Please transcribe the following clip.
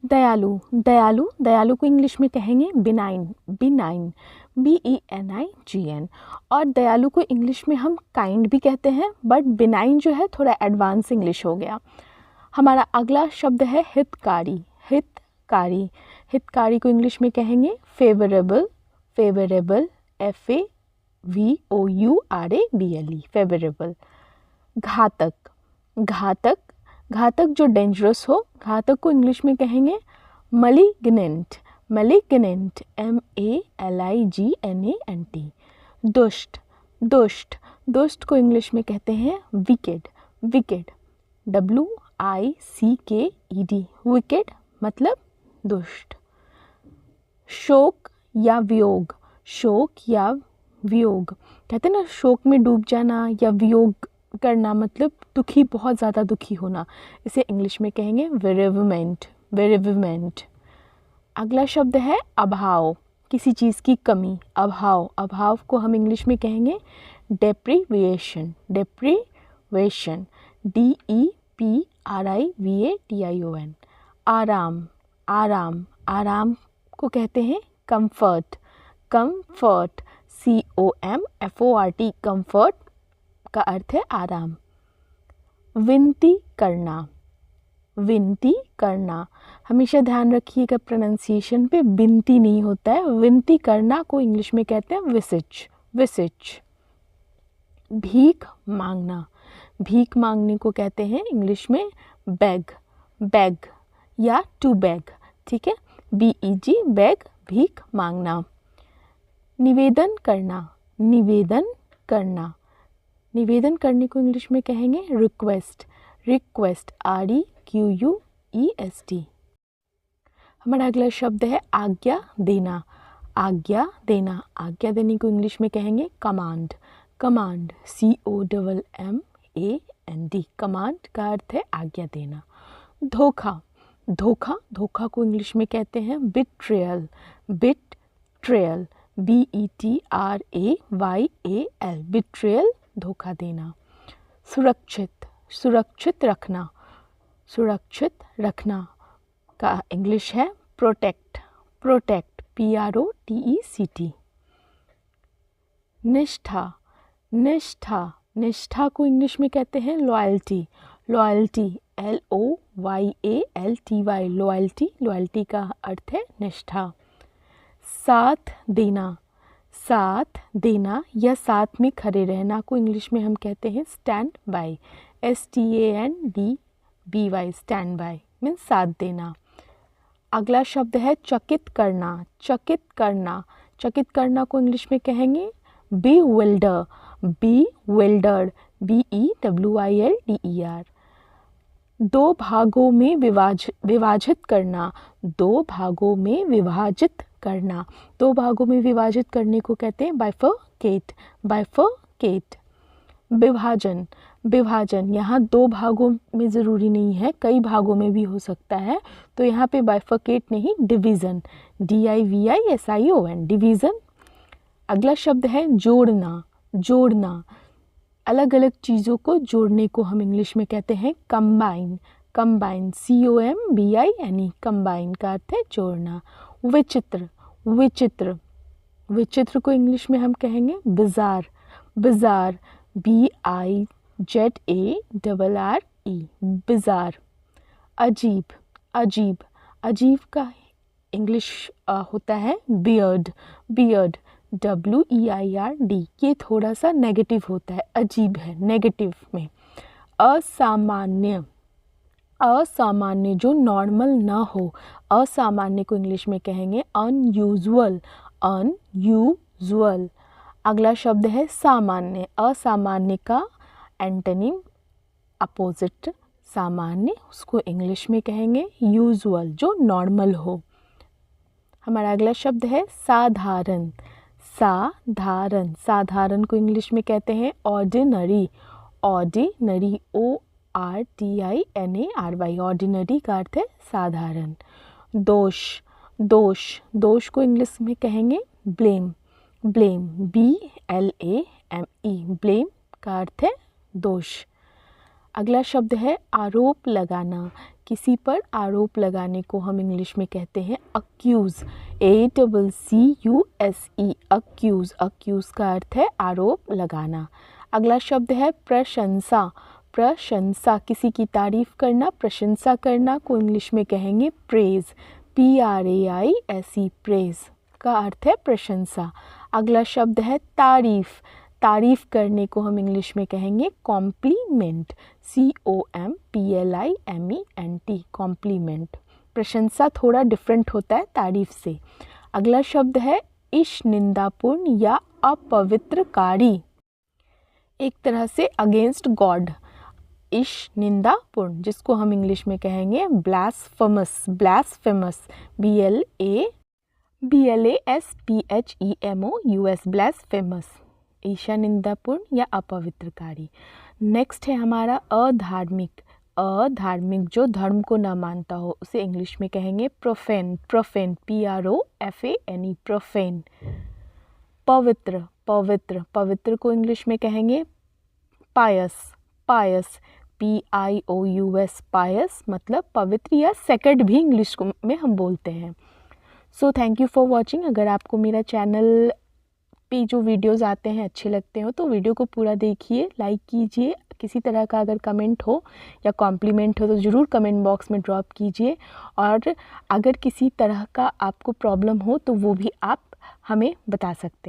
दयालु, दयालु, दयालु को इंग्लिश में कहेंगे बिनाइन, बिनाइन, BENIGN। और दयालु को इंग्लिश में हम काइंड भी कहते हैं, बट बिनाइन जो है थोड़ा एडवांस इंग्लिश हो गया। हमारा अगला शब्द है हितकारी, हितकारी, हितकारी को इंग्लिश में कहेंगे फेवरेबल, फेवरेबल, FAVOURABLE, फेवरेबल। घातक, घातक, घातक जो डेंजरस हो, घातक को इंग्लिश में कहेंगे मलिग्नेंट, मलिग्नेंट, MALIGNANT। दुष्ट, दुष्ट, दुष्ट को इंग्लिश में कहते हैं विकेड, विकेड, WICKED, विकेड मतलब दुष्ट। शोक या वियोग, शोक या वियोग, कहते हैं ना शोक में डूब जाना या वियोग करना मतलब दुखी, बहुत ज़्यादा दुखी होना, इसे इंग्लिश में कहेंगे बेरेवमेंट, बेरेवमेंट। अगला शब्द है अभाव, किसी चीज़ की कमी, अभाव, अभाव को हम इंग्लिश में कहेंगे डेप्रीविएशन, डेप्रीविएशन, DEPRIVATION। आराम, आराम, आराम को कहते हैं कंफर्ट, कंफर्ट, COMFORT, कंफर्ट का अर्थ है आराम। विनती करना, विनती करना, हमेशा ध्यान रखिएगा प्रोनाउंसिएशन पे, विनती नहीं होता है, विनती करना को इंग्लिश में कहते हैं विसिच, विसिच। भीख मांगना, भीख मांगने को कहते हैं इंग्लिश में बेग, बेग या टू बेग, ठीक है, BEG, बेग, भीख मांगना। निवेदन करना, निवेदन करना, निवेदन करने को इंग्लिश में कहेंगे रिक्वेस्ट, रिक्वेस्ट, REQUEST। हमारा अगला शब्द है आज्ञा देना, आज्ञा देना, आज्ञा देने को इंग्लिश में कहेंगे कमांड, कमांड, COMMAND, कमांड का अर्थ है आज्ञा देना। धोखा, धोखा, धोखा को इंग्लिश में कहते हैं बिट्रेयल, बिट्रेयल, BETRAYAL, बिट्रेयल, धोखा देना। सुरक्षित, सुरक्षित रखना, सुरक्षित रखना का इंग्लिश है प्रोटेक्ट, प्रोटेक्ट, PROTECT। निष्ठा, निष्ठा, निष्ठा को इंग्लिश में कहते हैं loyalty, loyalty, LOYALTY, loyalty, loyalty का अर्थ है निष्ठा। साथ देना, साथ देना या साथ में खड़े रहना को इंग्लिश में हम कहते हैं stand by, STANDBY, stand by means साथ देना। अगला शब्द है चकित करना, चकित करना, चकित करना को इंग्लिश में कहेंगे bewilder, bewildered, BEWILDER। दो भागों में विभाजित करना, दो भागों में विभाजित करना, दो भागों में विभाजित करने को कहते हैं बाइफरकेट, बाइफरकेट। विभाजन, विभाजन, यहाँ दो भागों में ज़रूरी नहीं है, कई भागों में भी हो सकता है, तो यहाँ पे बाइफरकेट नहीं, डिवीज़न, DIVISION, डिवीज़न। अगला शब्द है जोड़ना, जोड़ना, अलग अलग चीज़ों को जोड़ने को हम इंग्लिश में कहते हैं कंबाइन, कंबाइन, COMBINE, कंबाइन का अर्थ है जोड़ना। विचित्र, विचित्र, विचित्र को इंग्लिश में हम कहेंगे बिजार, बिजार, BIZARRE, बिजार। अजीब, अजीब, अजीब का इंग्लिश होता है बियर्ड, बियर्ड, WEIRD, ये थोड़ा सा नेगेटिव होता है, अजीब है नेगेटिव में। असामान्य, असामान्य जो नॉर्मल ना हो, असामान्य को इंग्लिश में कहेंगे अनयूजुअल, अनयूजुअल। अगला शब्द है सामान्य, असामान्य का एंटोनिम अपोजिट सामान्य, उसको इंग्लिश में कहेंगे यूजुअल, जो नॉर्मल हो। हमारा अगला शब्द है साधारण, साधारण, साधारण को इंग्लिश में कहते हैं ऑर्डिनरी, ऑर्डिनरी, ORDINARY, ऑर्डिनरी का अर्थ है साधारण। दोष, दोष, दोष को इंग्लिश में कहेंगे ब्लेम, ब्लेम, BLAME, ब्लेम का अर्थ है दोष। अगला शब्द है आरोप लगाना। किसी पर आरोप लगाने को हम इंग्लिश में कहते हैं अक्यूज़, ACCUSE, अक्यूज़। अक्यूज़ का अर्थ है आरोप लगाना। अगला शब्द है प्रशंसा। प्रशंसा, किसी की तारीफ़ करना, प्रशंसा करना को इंग्लिश में कहेंगे प्रेज़, PRAISE, प्रेज़ का अर्थ है प्रशंसा। अगला शब्द है तारीफ़। तारीफ़ करने को हम इंग्लिश में कहेंगे कॉम्प्लीमेंट, COMPLIMENT, कॉम्प्लीमेंट। प्रशंसा थोड़ा डिफरेंट होता है तारीफ़ से। अगला शब्द है ईशनिंदापूर्ण या अपवित्रकारी, एक तरह से अगेंस्ट गॉड। ईशनिंदापूर्ण, जिसको हम इंग्लिश में कहेंगे ब्लास्फेमस, ब्लास्फेमस, BLASPHEMOUS, ब्लास्फेमस, ईशानिंदापूर्ण या अपवित्रकारी। नेक्स्ट है हमारा अधार्मिक। अधार्मिक, जो धर्म को ना मानता हो उसे इंग्लिश में कहेंगे प्रोफेन, प्रोफेन, PROFANE, प्रोफेन। पवित्र, पवित्र, पवित्र को इंग्लिश में कहेंगे पायस, पायस, PIOUS, पायस मतलब पवित्र या सेक्रेड भी इंग्लिश में हम बोलते हैं। So thank you for watching. अगर आपको मेरा चैनल पे जो वीडियोस आते हैं अच्छे लगते हो तो वीडियो को पूरा देखिए, लाइक कीजिए। किसी तरह का अगर कमेंट हो या कॉम्प्लीमेंट हो तो ज़रूर कमेंट बॉक्स में ड्रॉप कीजिए। और अगर किसी तरह का आपको प्रॉब्लम हो तो वो भी आप हमें बता सकते हैं।